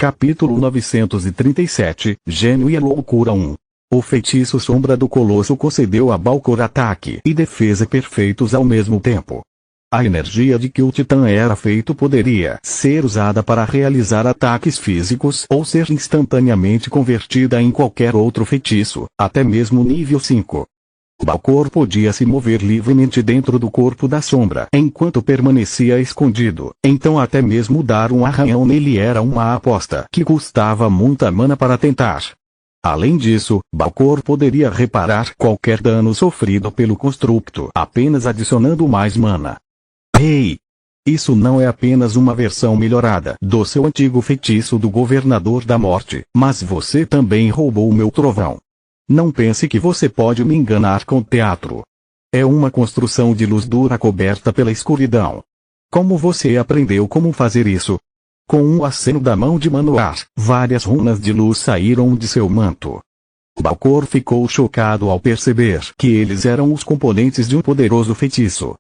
Capítulo 937, Gênio e a Loucura 1. O feitiço Sombra do Colosso concedeu a Balcor ataque e defesa perfeitos ao mesmo tempo. A energia de que o Titã era feito poderia ser usada para realizar ataques físicos ou ser instantaneamente convertida em qualquer outro feitiço, até mesmo nível 5. Balcor podia se mover livremente dentro do corpo da sombra enquanto permanecia escondido, então até mesmo dar um arranhão nele era uma aposta que custava muita mana para tentar. Além disso, Balcor poderia reparar qualquer dano sofrido pelo construto apenas adicionando mais mana. Ei! Isso não é apenas uma versão melhorada do seu antigo feitiço do Governador da Morte, mas você também roubou meu trovão. Não pense que você pode me enganar com teatro. É uma construção de luz dura coberta pela escuridão. Como você aprendeu como fazer isso? Com um aceno da mão de Manoar, várias runas de luz saíram de seu manto. Balcor ficou chocado ao perceber que eles eram os componentes de um poderoso feitiço.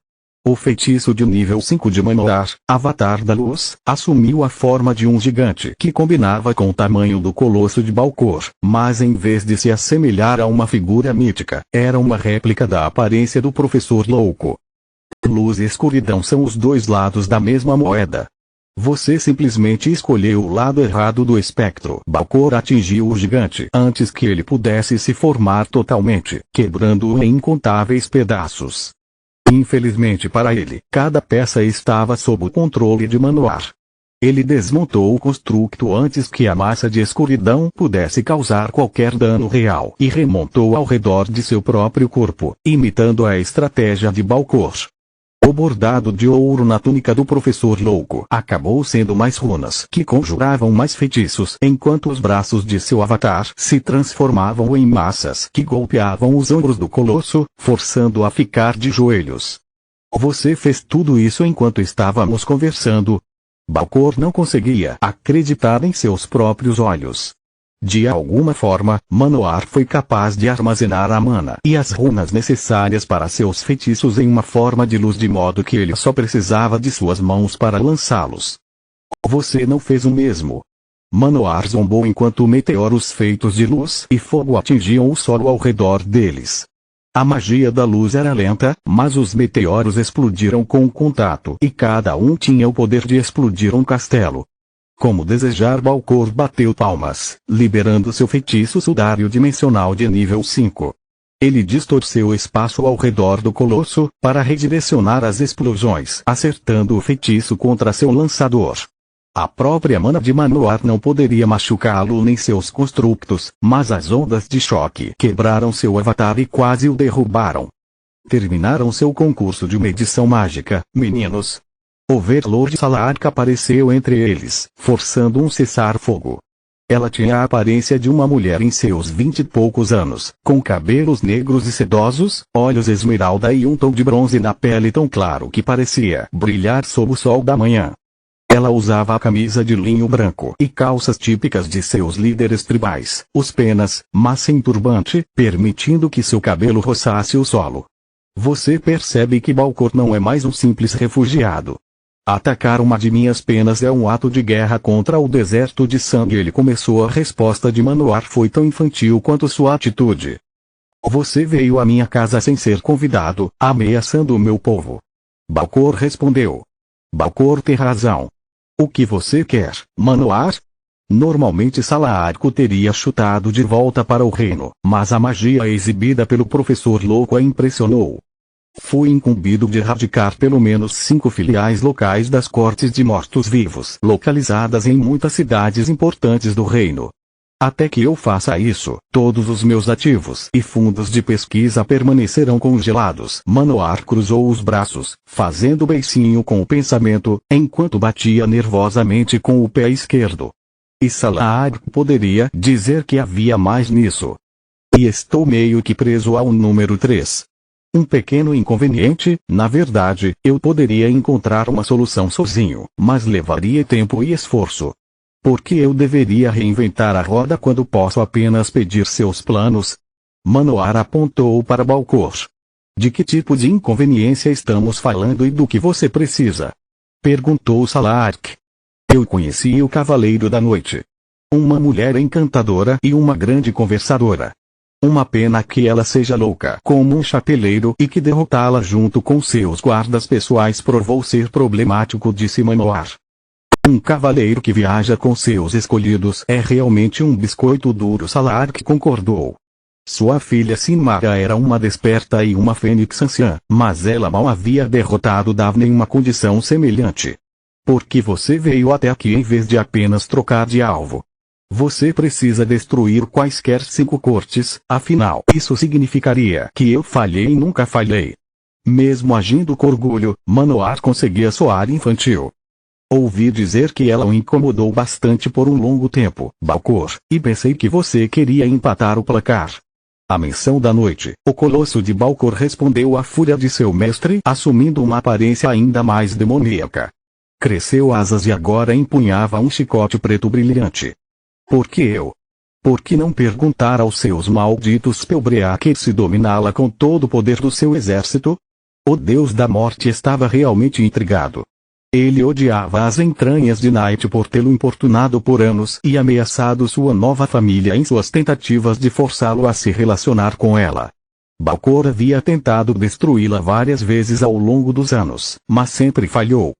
O feitiço de nível 5 de Manoar, Avatar da Luz, assumiu a forma de um gigante que combinava com o tamanho do colosso de Balcor, mas em vez de se assemelhar a uma figura mítica, era uma réplica da aparência do Professor Louco. Luz e escuridão são os dois lados da mesma moeda. Você simplesmente escolheu o lado errado do espectro. Balcor atingiu o gigante antes que ele pudesse se formar totalmente, quebrando-o em incontáveis pedaços. Infelizmente para ele, cada peça estava sob o controle de Manoar. Ele desmontou o construto antes que a massa de escuridão pudesse causar qualquer dano real e remontou ao redor de seu próprio corpo, imitando a estratégia de Balcor. O bordado de ouro na túnica do Professor Louco acabou sendo mais runas que conjuravam mais feitiços, enquanto os braços de seu avatar se transformavam em massas que golpeavam os ombros do colosso, forçando-o a ficar de joelhos. Você fez tudo isso enquanto estávamos conversando? Balcor não conseguia acreditar em seus próprios olhos. De alguma forma, Manoar foi capaz de armazenar a mana e as runas necessárias para seus feitiços em uma forma de luz de modo que ele só precisava de suas mãos para lançá-los. Você não fez o mesmo. Manoar zombou enquanto meteoros feitos de luz e fogo atingiam o solo ao redor deles. A magia da luz era lenta, mas os meteoros explodiram com o contato e cada um tinha o poder de explodir um castelo. Como desejar, Balcor bateu palmas, liberando seu feitiço sudário dimensional de nível 5. Ele distorceu o espaço ao redor do colosso, para redirecionar as explosões, acertando o feitiço contra seu lançador. A própria mana de Manoar não poderia machucá-lo nem seus construtos, mas as ondas de choque quebraram seu avatar e quase o derrubaram. Terminaram seu concurso de medição mágica, meninos. Overlord Salark apareceu entre eles, forçando um cessar-fogo. Ela tinha a aparência de uma mulher em seus 20 e poucos anos, com cabelos negros e sedosos, olhos esmeralda e um tom de bronze na pele tão claro que parecia brilhar sob o sol da manhã. Ela usava a camisa de linho branco e calças típicas de seus líderes tribais, os penas, mas sem turbante, permitindo que seu cabelo roçasse o solo. Você percebe que Balcor não é mais um simples refugiado. Atacar uma de minhas penas é um ato de guerra contra o deserto de sangue. Ele começou. A resposta de Manoar foi tão infantil quanto sua atitude. Você veio à minha casa sem ser convidado, ameaçando o meu povo. Balcor respondeu. Balcor tem razão. O que você quer, Manoar? Normalmente Salarco teria chutado de volta para o reino, mas a magia exibida pelo Professor Louco a impressionou. Fui incumbido de erradicar pelo menos 5 filiais locais das cortes de mortos-vivos, localizadas em muitas cidades importantes do reino. Até que eu faça isso, todos os meus ativos e fundos de pesquisa permanecerão congelados. Manoar cruzou os braços, fazendo beicinho com o pensamento, enquanto batia nervosamente com o pé esquerdo. E Salark poderia dizer que havia mais nisso. E estou meio que preso ao número 3. Um pequeno inconveniente, na verdade, eu poderia encontrar uma solução sozinho, mas levaria tempo e esforço. Por que eu deveria reinventar a roda quando posso apenas pedir seus planos? Manoar apontou para Balcor. De que tipo de inconveniência estamos falando e do que você precisa? Perguntou Salark. Eu conheci o Cavaleiro da Noite. Uma mulher encantadora e uma grande conversadora. Uma pena que ela seja louca como um chapeleiro e que derrotá-la junto com seus guardas pessoais provou ser problemático, disse Manoar. Um cavaleiro que viaja com seus escolhidos é realmente um biscoito duro, Salark concordou. Sua filha Sinmara era uma desperta e uma fênix anciã, mas ela mal havia derrotado Daphne em uma condição semelhante. Por que você veio até aqui em vez de apenas trocar de alvo? Você precisa destruir quaisquer 5 cortes, afinal isso significaria que eu falhei e nunca falhei. Mesmo agindo com orgulho, Manoar conseguia soar infantil. Ouvi dizer que ela o incomodou bastante por um longo tempo, Balcor, e pensei que você queria empatar o placar. A menção da noite, o colosso de Balcor respondeu à fúria de seu mestre, assumindo uma aparência ainda mais demoníaca. Cresceu asas e agora empunhava um chicote preto brilhante. Por que eu? Por que não perguntar aos seus malditos Pelbreakers se dominá-la com todo o poder do seu exército? O deus da morte estava realmente intrigado. Ele odiava as entranhas de Night por tê-lo importunado por anos e ameaçado sua nova família em suas tentativas de forçá-lo a se relacionar com ela. Balcor havia tentado destruí-la várias vezes ao longo dos anos, mas sempre falhou.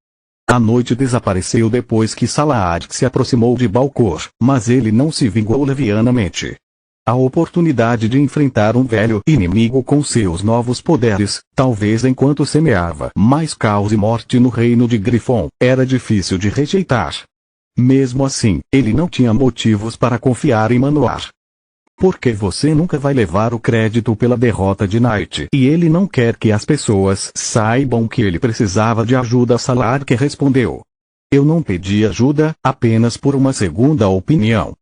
A noite desapareceu depois que Salark se aproximou de Balcor, mas ele não se vingou levianamente. A oportunidade de enfrentar um velho inimigo com seus novos poderes, talvez enquanto semeava mais caos e morte no reino de Grifon, era difícil de rejeitar. Mesmo assim, ele não tinha motivos para confiar em Manoar. Porque você nunca vai levar o crédito pela derrota de Night e ele não quer que as pessoas saibam que ele precisava de ajuda. Salark respondeu. Eu não pedi ajuda, apenas por uma segunda opinião.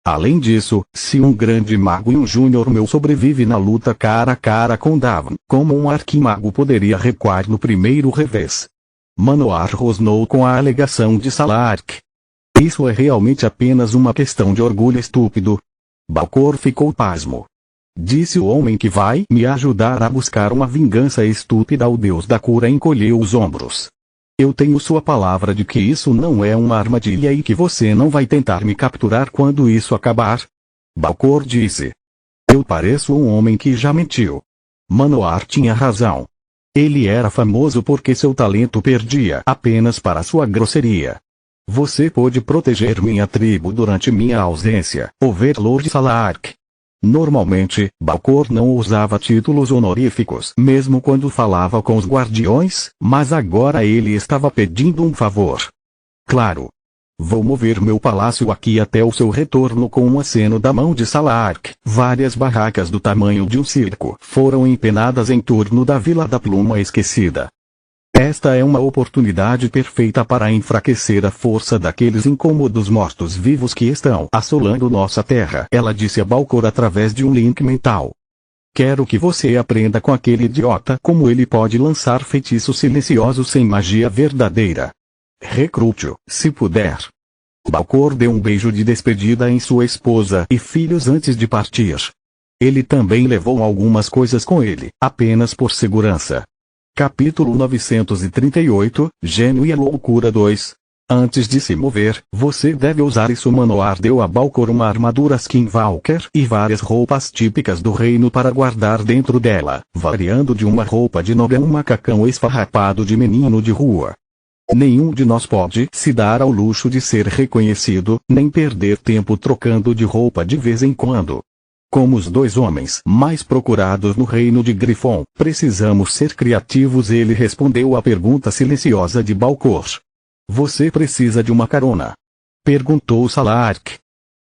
Além disso, se um grande mago e um júnior meu sobrevive na luta cara a cara com Davin, como um arquimago poderia recuar no primeiro revés? Manoar rosnou com a alegação de Salark. Isso é realmente apenas uma questão de orgulho estúpido. Balcor ficou pasmo. Disse o homem que vai me ajudar a buscar uma vingança estúpida. O deus da cura encolheu os ombros. Eu tenho sua palavra de que isso não é uma armadilha e que você não vai tentar me capturar quando isso acabar? Balcor disse. Eu pareço um homem que já mentiu. Manoar tinha razão. Ele era famoso porque seu talento perdia apenas para sua grosseria. Você pôde proteger minha tribo durante minha ausência, Overlord Salark. Normalmente, Balcor não usava títulos honoríficos mesmo quando falava com os guardiões, mas agora ele estava pedindo um favor. Claro. Vou mover meu palácio aqui até o seu retorno. Com um aceno da mão de Salark, várias barracas do tamanho de um circo foram empenadas em torno da Vila da Pluma Esquecida. Esta é uma oportunidade perfeita para enfraquecer a força daqueles incômodos mortos-vivos que estão assolando nossa terra, ela disse a Balcor através de um link mental. Quero que você aprenda com aquele idiota como ele pode lançar feitiços silenciosos sem magia verdadeira. Recrute-o, se puder. Balcor deu um beijo de despedida em sua esposa e filhos antes de partir. Ele também levou algumas coisas com ele, apenas por segurança. Capítulo 938, Gênio e a Loucura 2. Antes de se mover, você deve usar isso. Manoar deu a Balcor uma armadura Skinwalker e várias roupas típicas do reino para guardar dentro dela, variando de uma roupa de nobre a um macacão esfarrapado de menino de rua. Nenhum de nós pode se dar ao luxo de ser reconhecido, nem perder tempo trocando de roupa de vez em quando. Como os 2 homens mais procurados no reino de Grifon, precisamos ser criativos. Ele respondeu à pergunta silenciosa de Balcor. Você precisa de uma carona? Perguntou Salark.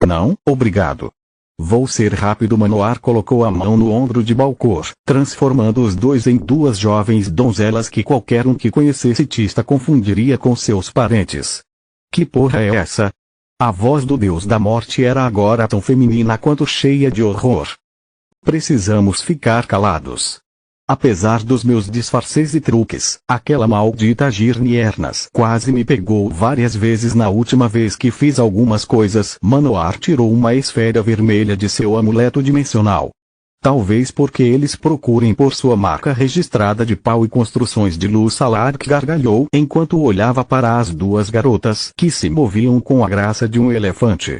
Não, obrigado. Vou ser rápido. Manoar colocou a mão no ombro de Balcor, transformando os 2 em 2 jovens donzelas que qualquer um que conhecesse Tista confundiria com seus parentes. Que porra é essa? A voz do deus da morte era agora tão feminina quanto cheia de horror. Precisamos ficar calados. Apesar dos meus disfarces e truques, aquela maldita Girniernas quase me pegou várias vezes na última vez que fiz algumas coisas. Manoar tirou uma esfera vermelha de seu amuleto dimensional. Talvez porque eles procurem por sua marca registrada de pau e construções de luz. Salark gargalhou enquanto olhava para as 2 garotas que se moviam com a graça de um elefante.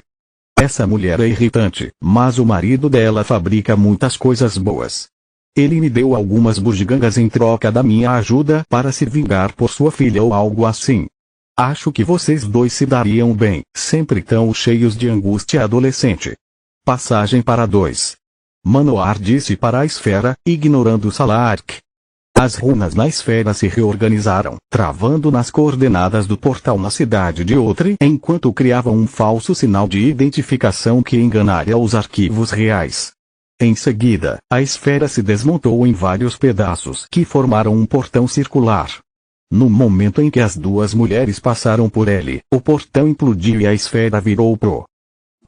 Essa mulher é irritante, mas o marido dela fabrica muitas coisas boas. Ele me deu algumas bugigangas em troca da minha ajuda para se vingar por sua filha ou algo assim. Acho que vocês dois se dariam bem, sempre tão cheios de angústia adolescente. Passagem para 2. Manoar disse para a esfera, ignorando Salark. As runas na esfera se reorganizaram, travando nas coordenadas do portal na cidade de Outri, enquanto criavam um falso sinal de identificação que enganaria os arquivos reais. Em seguida, a esfera se desmontou em vários pedaços que formaram um portão circular. No momento em que as duas mulheres passaram por ele, o portão implodiu e a esfera virou pro.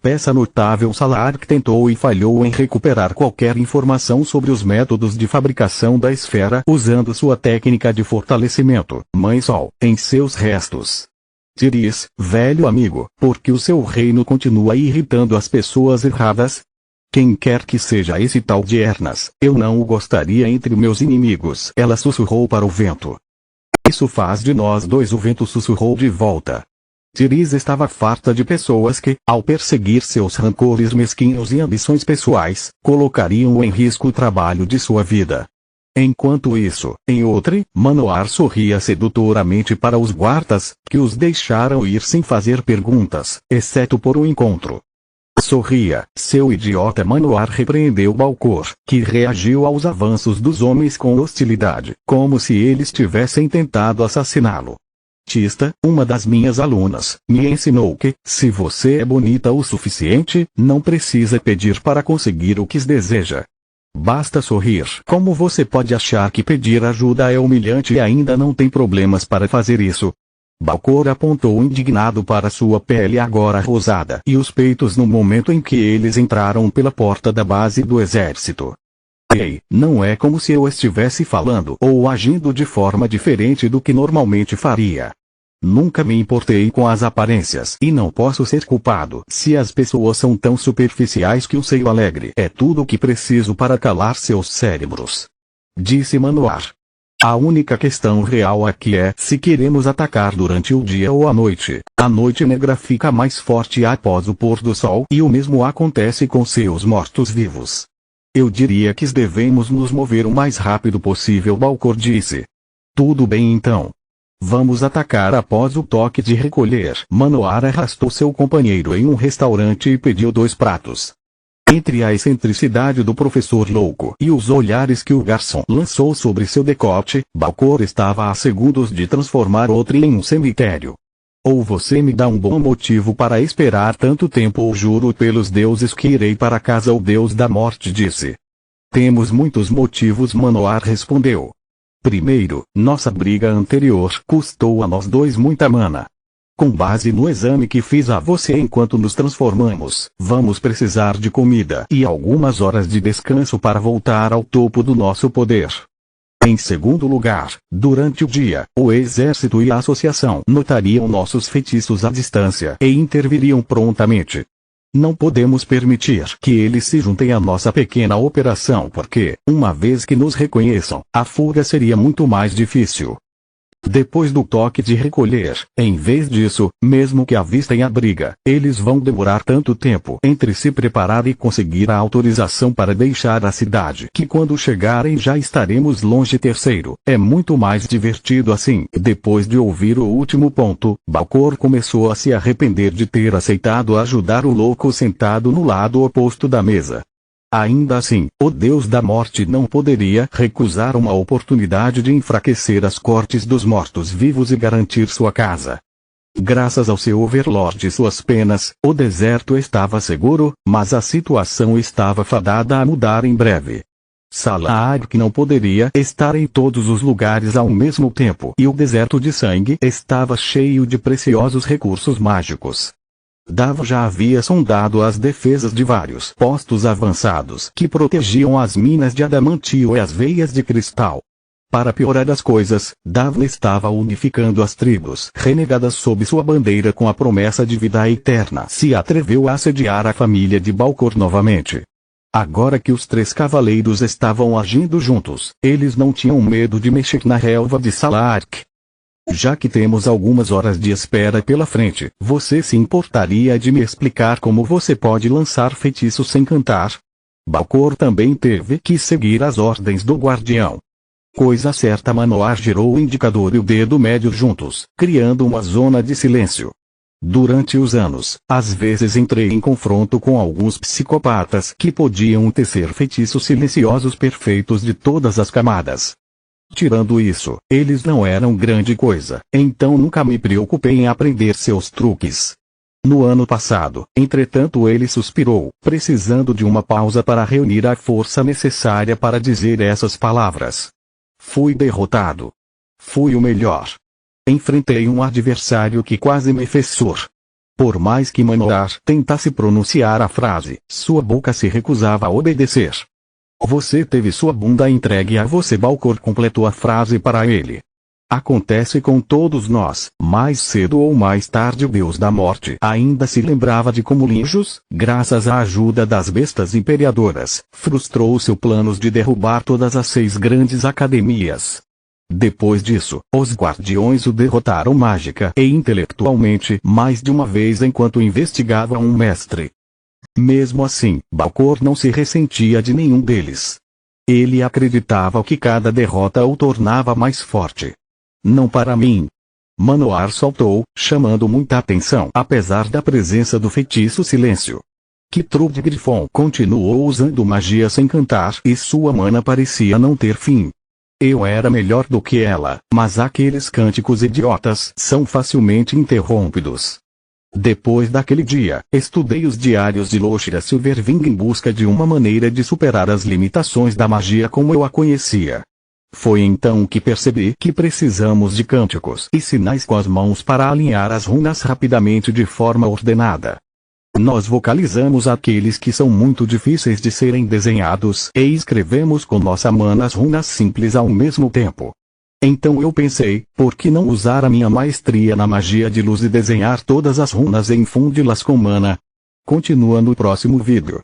Peça notável. Salark tentou e falhou em recuperar qualquer informação sobre os métodos de fabricação da esfera usando sua técnica de fortalecimento, Mãe Sol, em seus restos. Tiris, velho amigo, por que o seu reino continua irritando as pessoas erradas? Quem quer que seja esse tal de Ernas, eu não o gostaria entre meus inimigos. Ela sussurrou para o vento. Isso faz de nós dois. O vento sussurrou de volta. Tiris estava farta de pessoas que, ao perseguir seus rancores mesquinhos e ambições pessoais, colocariam em risco o trabalho de sua vida. Enquanto isso, em Outri, Manoar sorria sedutoramente para os guardas, que os deixaram ir sem fazer perguntas, exceto por um encontro. Sorria, seu idiota. Manoar repreendeu Balcor, que reagiu aos avanços dos homens com hostilidade, como se eles tivessem tentado assassiná-lo. Tista, uma das minhas alunas, me ensinou que, se você é bonita o suficiente, não precisa pedir para conseguir o que deseja. Basta sorrir. Como você pode achar que pedir ajuda é humilhante e ainda não tem problemas para fazer isso? Balcor apontou indignado para sua pele agora rosada e os peitos no momento em que eles entraram pela porta da base do exército. Ei, não é como se eu estivesse falando ou agindo de forma diferente do que normalmente faria. Nunca me importei com as aparências e não posso ser culpado se as pessoas são tão superficiais que um seio alegre é tudo o que preciso para calar seus cérebros. Disse Manoar. A única questão real aqui é se queremos atacar durante o dia ou a noite. A noite negra fica mais forte após o pôr do sol e o mesmo acontece com seus mortos-vivos. Eu diria que devemos nos mover o mais rápido possível. Balcor disse. Tudo bem então. Vamos atacar após o toque de recolher. Manoar arrastou seu companheiro em um restaurante e pediu 2 pratos. Entre a excentricidade do professor louco e os olhares que o garçom lançou sobre seu decote, Balcor estava a segundos de transformar Outri em um cemitério. Ou você me dá um bom motivo para esperar tanto tempo ou juro pelos deuses que irei para casa. O deus da morte disse. Temos muitos motivos. Manoar respondeu. Primeiro, nossa briga anterior custou a nós dois muita mana. Com base no exame que fiz a você enquanto nos transformamos, vamos precisar de comida e algumas horas de descanso para voltar ao topo do nosso poder. Em segundo lugar, durante o dia, o exército e a associação notariam nossos feitiços à distância e interviriam prontamente. Não podemos permitir que eles se juntem à nossa pequena operação porque, uma vez que nos reconheçam, a fuga seria muito mais difícil. Depois do toque de recolher, em vez disso, mesmo que avistem a briga, eles vão demorar tanto tempo entre se preparar e conseguir a autorização para deixar a cidade que quando chegarem já estaremos longe. Terceiro, é muito mais divertido assim. Depois de ouvir o último ponto, Balcor começou a se arrepender de ter aceitado ajudar o louco sentado no lado oposto da mesa. Ainda assim, o deus da morte não poderia recusar uma oportunidade de enfraquecer as cortes dos mortos-vivos e garantir sua casa. Graças ao seu overlord e suas penas, o deserto estava seguro, mas a situação estava fadada a mudar em breve. Salark não poderia estar em todos os lugares ao mesmo tempo e o deserto de sangue estava cheio de preciosos recursos mágicos. Davo já havia sondado as defesas de vários postos avançados que protegiam as minas de adamantio e as veias de cristal. Para piorar as coisas, Davo estava unificando as tribos renegadas sob sua bandeira com a promessa de vida eterna. Se atreveu a assediar a família de Balcor novamente. Agora que os 3 cavaleiros estavam agindo juntos, eles não tinham medo de mexer na relva de Salark. Já que temos algumas horas de espera pela frente, você se importaria de me explicar como você pode lançar feitiços sem cantar? Balcor também teve que seguir as ordens do guardião. Coisa certa, Manoar girou o indicador e o dedo médio juntos, criando uma zona de silêncio. Durante os anos, às vezes entrei em confronto com alguns psicopatas que podiam tecer feitiços silenciosos perfeitos de todas as camadas. Tirando isso, eles não eram grande coisa, então nunca me preocupei em aprender seus truques. No ano passado, entretanto, ele suspirou, precisando de uma pausa para reunir a força necessária para dizer essas palavras. Fui derrotado. Fui o melhor. Enfrentei um adversário que quase me fez sur. Por mais que Manoar tentasse pronunciar a frase, sua boca se recusava a obedecer. Você teve sua bunda entregue a você, Balcor completou a frase para ele. Acontece com todos nós, mais cedo ou mais tarde o deus da morte ainda se lembrava de como Linjos, graças à ajuda das bestas imperiadoras, frustrou seu planos de derrubar todas as 6 grandes academias. Depois disso, os guardiões o derrotaram mágica e intelectualmente mais de uma vez enquanto investigavam um mestre. Mesmo assim, Balcor não se ressentia de nenhum deles. Ele acreditava que cada derrota o tornava mais forte. Não para mim. Manoar soltou, chamando muita atenção apesar da presença do feitiço silêncio. Kitrud Grifon continuou usando magia sem cantar e sua mana parecia não ter fim. Eu era melhor do que ela, mas aqueles cânticos idiotas são facilmente interrompidos. Depois daquele dia, estudei os diários de Loshira Silverwing em busca de uma maneira de superar as limitações da magia como eu a conhecia. Foi então que percebi que precisamos de cânticos e sinais com as mãos para alinhar as runas rapidamente de forma ordenada. Nós vocalizamos aqueles que são muito difíceis de serem desenhados e escrevemos com nossa mana as runas simples ao mesmo tempo. Então eu pensei, por que não usar a minha maestria na magia de luz e desenhar todas as runas e infundi-las com mana? Continua no próximo vídeo.